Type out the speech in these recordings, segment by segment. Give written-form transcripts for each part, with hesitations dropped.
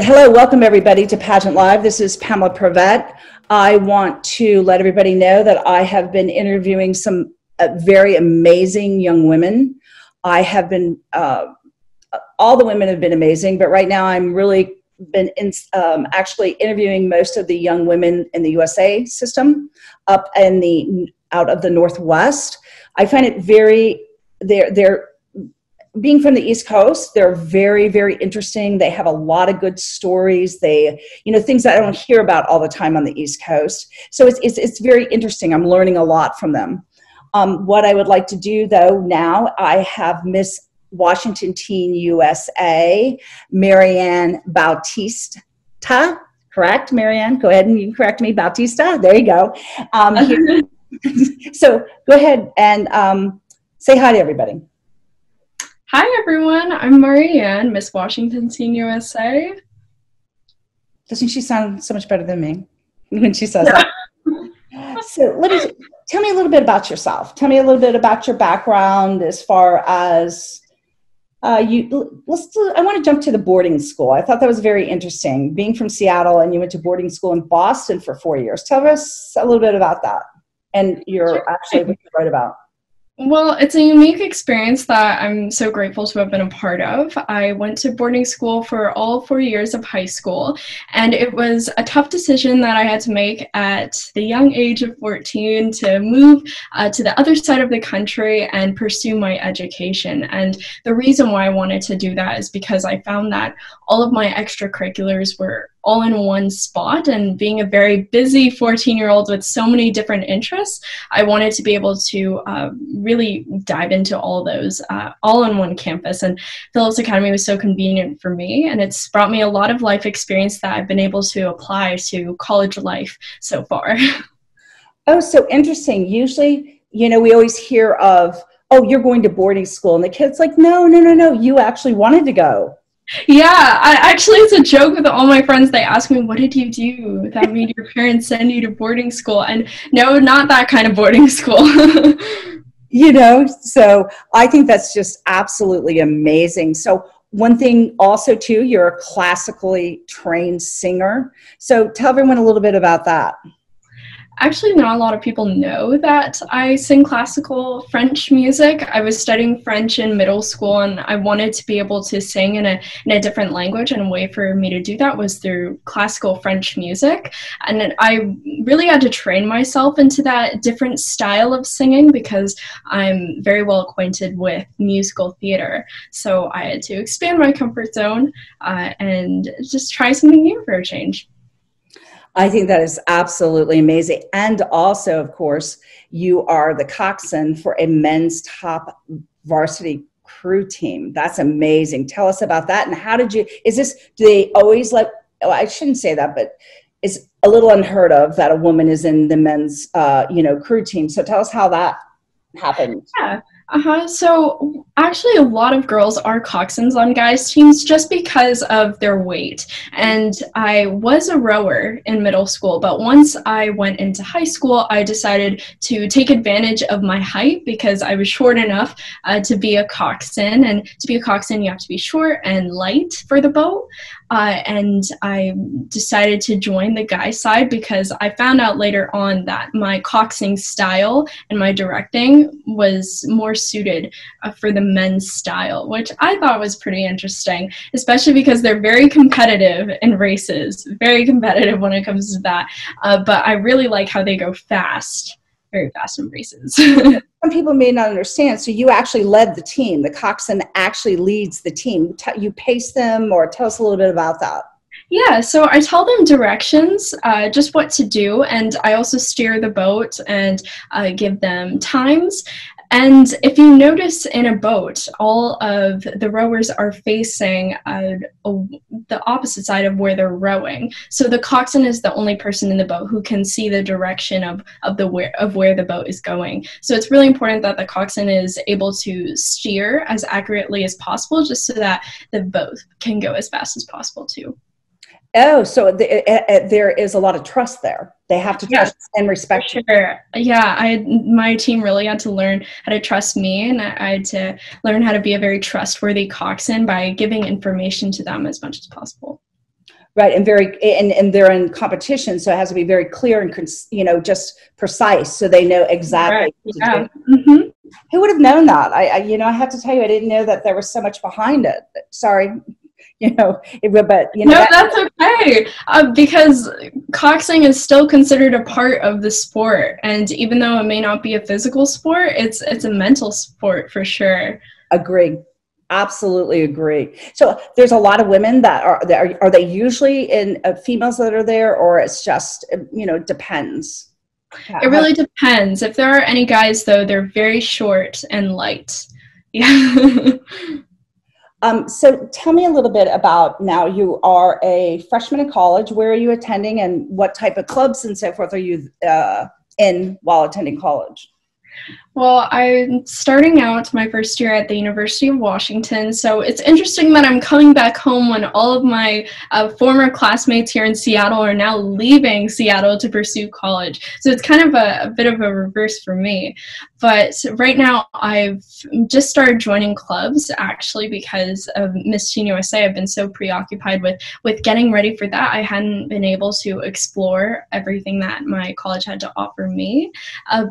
Hello, welcome everybody to Pageant Live. This is Pamela Prevette. I want to let everybody know that I have been interviewing some very amazing young women. I have been, all the women have been amazing, but right now I'm really been actually interviewing most of the young women in the USA system up in out of the Northwest. I find it very, they're being from the East Coast, they're very, very interesting. They have a lot of good stories. They, things that I don't hear about all the time on the East Coast. So it's very interesting. I'm learning a lot from them. What I would like to do though now, I have Miss Washington Teen USA, Marianne Bautista. Correct, Marianne? Go ahead and you can correct me. Bautista. There you go. So go ahead and say hi to everybody. Hi everyone, I'm Marianne, Miss Washington Teen USA. Doesn't she sound so much better than me when she says that? So tell me a little bit about yourself. Tell me a little bit about your background as far as I want to jump to the boarding school. I thought that was very interesting. Being from Seattle and you went to boarding school in Boston for 4 years. Tell us a little bit about that and actually what you wrote about. Well, it's a unique experience that I'm so grateful to have been a part of. I went to boarding school for all 4 years of high school, and it was a tough decision that I had to make at the young age of 14 to move to the other side of the country and pursue my education. And the reason why I wanted to do that is because I found that all of my extracurriculars were all in one spot, and being a very busy 14-year-old with so many different interests, I wanted to be able to really dive into all those all on one campus. And Phillips Academy was so convenient for me, and it's brought me a lot of life experience that I've been able to apply to college life so far. Oh, so interesting. Usually, we always hear of, oh, you're going to boarding school, and the kid's like, no, you actually wanted to go. Yeah, actually, it's a joke with all my friends. They ask me, what did you do that made your parents send you to boarding school? And no, not that kind of boarding school. So I think that's just absolutely amazing. So one thing also, too, you're a classically trained singer. So tell everyone a little bit about that. Actually, not a lot of people know that I sing classical French music. I was studying French in middle school, and I wanted to be able to sing in a different language, and a way for me to do that was through classical French music. And I really had to train myself into that different style of singing because I'm very well acquainted with musical theater. So I had to expand my comfort zone and just try something new for a change. I think that is absolutely amazing. And also, of course, you are the coxswain for a men's top varsity crew team. That's amazing. Tell us about that. And do they always I shouldn't say that, but it's a little unheard of that a woman is in the men's, crew team. So tell us how that happened. Yeah. So actually a lot of girls are coxswains on guys' teams just because of their weight. And I was a rower in middle school, but once I went into high school, I decided to take advantage of my height because I was short enough to be a coxswain. And to be a coxswain, you have to be short and light for the boat. And I decided to join the guy side because I found out later on that my coxing style and my directing was more suited for the men's style, which I thought was pretty interesting, especially because they're very competitive in races, very competitive when it comes to that. But I really like how they go fast, very fast in races. Some people may not understand. So you actually led the team. The coxswain actually leads the team. You pace them, or tell us a little bit about that. Yeah, so I tell them directions, just what to do, and I also steer the boat and give them times. And if you notice in a boat, all of the rowers are facing the opposite side of where they're rowing. So the coxswain is the only person in the boat who can see the direction of where the boat is going. So it's really important that the coxswain is able to steer as accurately as possible, just so that the boat can go as fast as possible too. Oh, so there is a lot of trust there. They have to trust and respect. Sure. Yeah, my team really had to learn how to trust me, and I had to learn how to be a very trustworthy coxswain by giving information to them as much as possible. Right, and and they're in competition, so it has to be very clear and just precise, so they know exactly what to do. Mm-hmm. Who would have known that? I have to tell you, I didn't know that there was so much behind it. Sorry, but no, that's okay. Because coxing is still considered a part of the sport, and even though it may not be a physical sport, it's a mental sport for sure. Agree. Absolutely agree. So there's a lot of women that are they usually in females that are there, or it's just, depends? It really depends. If there are any guys, though, they're very short and light. Yeah. So tell me a little bit about, now you are a freshman in college. Where are you attending, and what type of clubs and so forth are you in while attending college? Well, I'm starting out my first year at the University of Washington, so it's interesting that I'm coming back home when all of my former classmates here in Seattle are now leaving Seattle to pursue college. So it's kind of a bit of a reverse for me. But right now, I've just started joining clubs, actually, because of Miss Teen USA. I've been so preoccupied with getting ready for that, I hadn't been able to explore everything that my college had to offer me.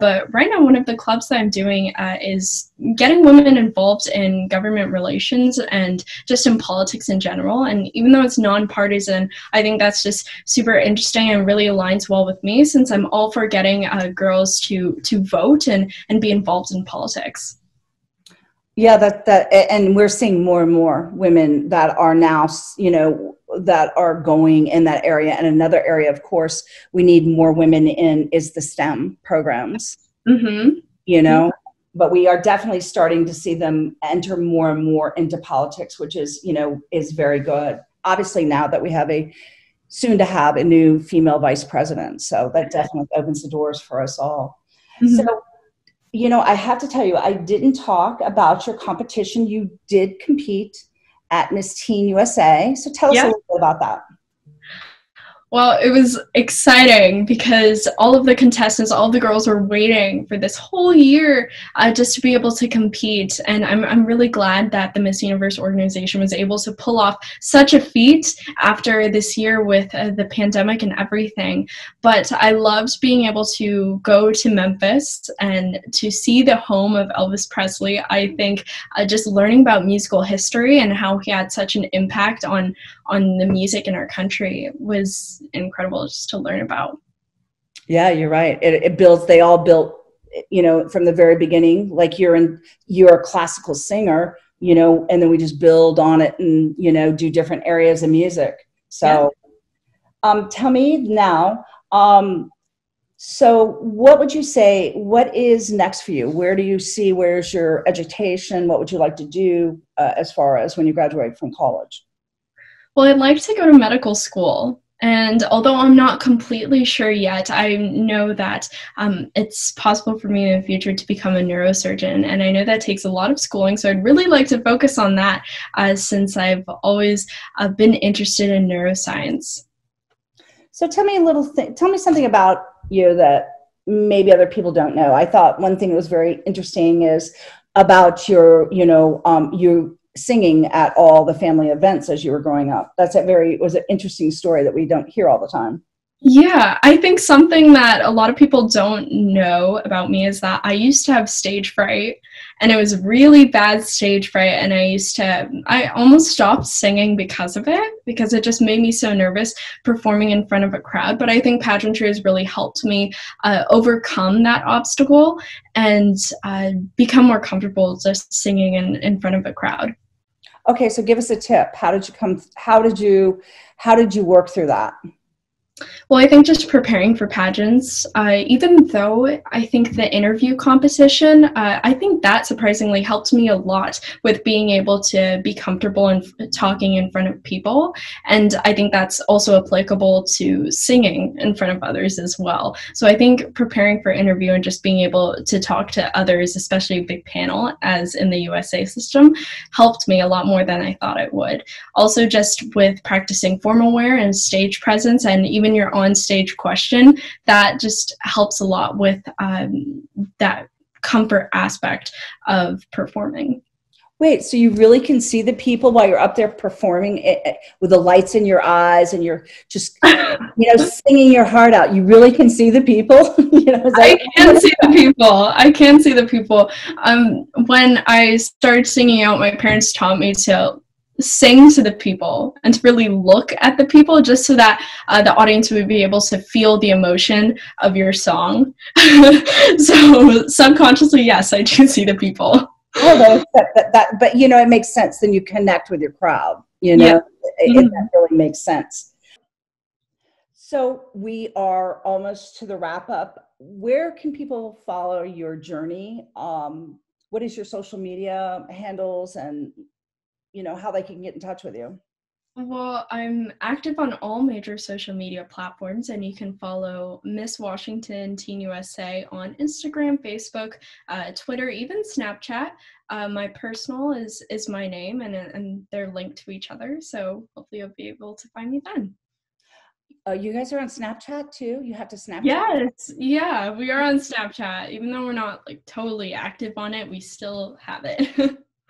But right now, one of the clubs that I'm doing is getting women involved in government relations and just in politics in general. And even though it's nonpartisan, I think that's just super interesting and really aligns well with me, since I'm all for getting girls to vote and be involved in politics. Yeah, and we're seeing more and more women that are now, that are going in that area. And another area, of course, we need more women in is the STEM programs. Mm-hmm. But we are definitely starting to see them enter more and more into politics, which is very good. Obviously, now that we have soon to have a new female vice president. So that definitely opens the doors for us all. Mm-hmm. So, I have to tell you, I didn't talk about your competition. You did compete at Miss Teen USA. So tell us a little bit about that. Well, it was exciting because all of the contestants, all of the girls were waiting for this whole year just to be able to compete. And I'm really glad that the Miss Universe organization was able to pull off such a feat after this year with the pandemic and everything. But I loved being able to go to Memphis and to see the home of Elvis Presley. I think just learning about musical history and how he had such an impact on the music in our country was incredible just to learn about. Yeah, you're right. They all built, from the very beginning, like you're a classical singer, and then we just build on it and, do different areas of music. So, tell me now, so what would you say, what is next for you? Where's your education? What would you like to do as far as when you graduate from college? Well, I'd like to go to medical school. And although I'm not completely sure yet, I know that it's possible for me in the future to become a neurosurgeon. And I know that takes a lot of schooling. So I'd really like to focus on that since I've always been interested in neuroscience. So tell me something about you that maybe other people don't know. I thought one thing that was very interesting is about your, you singing at all the family events as you were growing up. Was an interesting story that we don't hear all the time. Yeah, I think something that a lot of people don't know about me is that I used to have stage fright, and it was really bad stage fright, and I almost stopped singing because of it, because it just made me so nervous performing in front of a crowd. But I think pageantry has really helped me overcome that obstacle and become more comfortable just singing in front of a crowd. Okay, so give us a tip. How did you work through that? Well, I think just preparing for pageants, even though I think the interview competition, I think that surprisingly helped me a lot with being able to be comfortable in talking in front of people. And I think that's also applicable to singing in front of others as well. So I think preparing for interview and just being able to talk to others, especially a big panel as in the USA system, helped me a lot more than I thought it would. Also, just with practicing formal wear and stage presence and even your on-stage question, that just helps a lot with that comfort aspect of performing. Wait, so you really can see the people while you're up there performing with the lights in your eyes and you're just, singing your heart out. You really can see the people? I can see the people. I can see the people. When I started singing out, my parents taught me to sing to the people and to really look at the people, just so that the audience would be able to feel the emotion of your song. So subconsciously, yes, I do see the people. Oh, but it makes sense. Then you connect with your crowd. Yeah. That really makes sense. So we are almost to the wrap up. Where can people follow your journey? What is your social media handles, and how they can get in touch with you? Well, I'm active on all major social media platforms, and you can follow Miss Washington Teen USA on Instagram, Facebook, Twitter, even Snapchat. My personal is my name, and they're linked to each other, so hopefully you'll be able to find me then. You guys are on Snapchat too? You have to Snapchat? Yes, yeah, we are on Snapchat. Even though we're not like totally active on it, we still have it.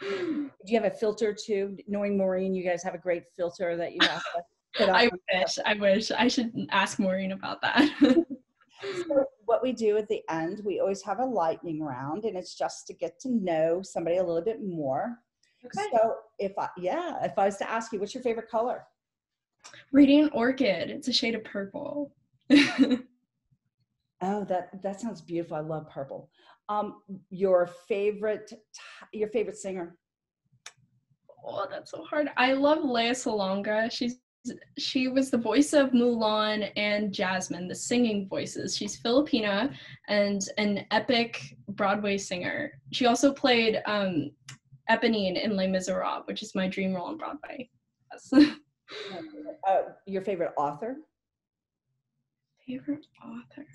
Do you have a filter too? Knowing Maureen, you guys have a great filter that you have to put on. I wish. I should ask Maureen about that. So what we do at the end, we always have a lightning round, and it's just to get to know somebody a little bit more. Okay. So if I was to ask you, what's your favorite color? Radiant Orchid. It's a shade of purple. Oh, that sounds beautiful. I love purple. Your favorite singer? Oh, that's so hard. I love Lea Salonga. She was the voice of Mulan and Jasmine, the singing voices. She's Filipina and an epic Broadway singer. She also played Eponine in Les Miserables, which is my dream role on Broadway. Yes. Your favorite author? Favorite author?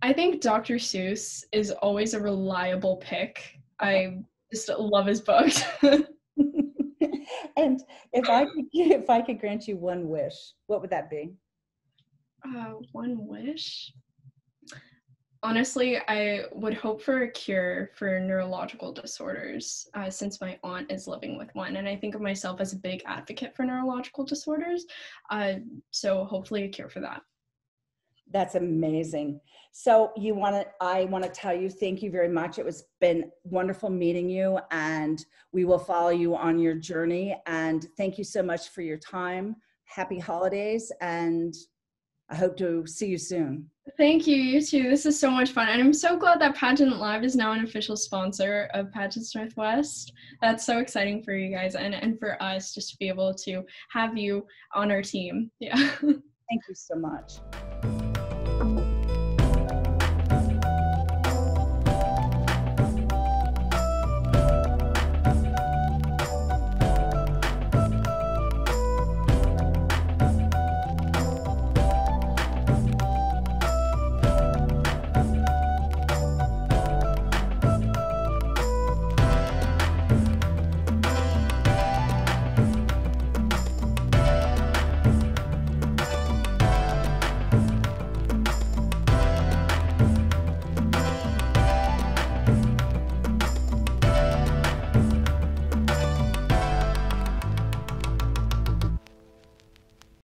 I think Dr. Seuss is always a reliable pick. I just love his books. And if I could grant you one wish, what would that be? One wish? Honestly, I would hope for a cure for neurological disorders, since my aunt is living with one, and I think of myself as a big advocate for neurological disorders. So hopefully a cure for that. That's amazing. So I want to tell you, thank you very much. It's been wonderful meeting you, and we will follow you on your journey. And thank you so much for your time. Happy holidays, and I hope to see you soon. Thank you, you too. This is so much fun. And I'm so glad that Pageant Live is now an official sponsor of Pageants Northwest. That's so exciting for you guys and for us, just to be able to have you on our team. Yeah. Thank you so much.